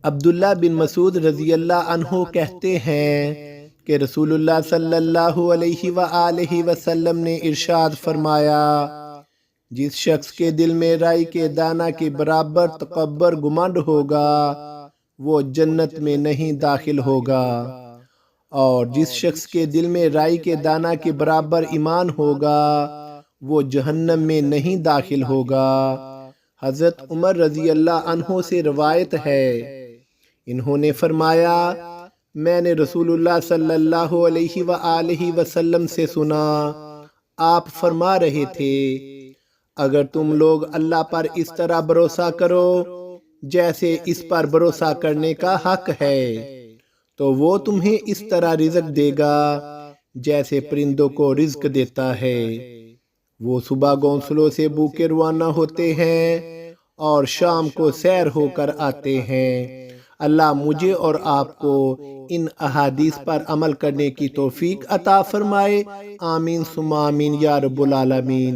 عبداللہ بن مسعود رضی اللہ عنہ کہتے ہیں کہ رسول اللہ صلی اللہ علیہ وآلہ وسلم نے ارشاد فرمایا، جس شخص کے دل میں رائی کے دانہ کے برابر تکبر گمنڈ ہوگا وہ جنت میں نہیں داخل ہوگا، اور جس شخص کے دل میں رائی کے دانہ کے برابر ایمان ہوگا وہ جہنم میں نہیں داخل ہوگا۔ حضرت عمر رضی اللہ عنہ سے روایت ہے، انہوں نے فرمایا، میں نے رسول اللہ صلی اللہ علیہ وآلہ وسلم سے سنا، آپ فرما رہے تھے، اگر تم لوگ اللہ پر اس طرح بھروسہ کرو جیسے اس پر بھروسہ کرنے کا حق ہے تو وہ تمہیں اس طرح رزق دے گا جیسے پرندوں کو رزق دیتا ہے۔ وہ صبح گھونسلوں سے بھوکے روانہ ہوتے ہیں اور شام کو سیر ہو کر آتے ہیں۔ اللہ مجھے اور آپ کو ان احادیث پر عمل کرنے کی توفیق عطا فرمائے، آمین ثم آمین یا رب العالمین۔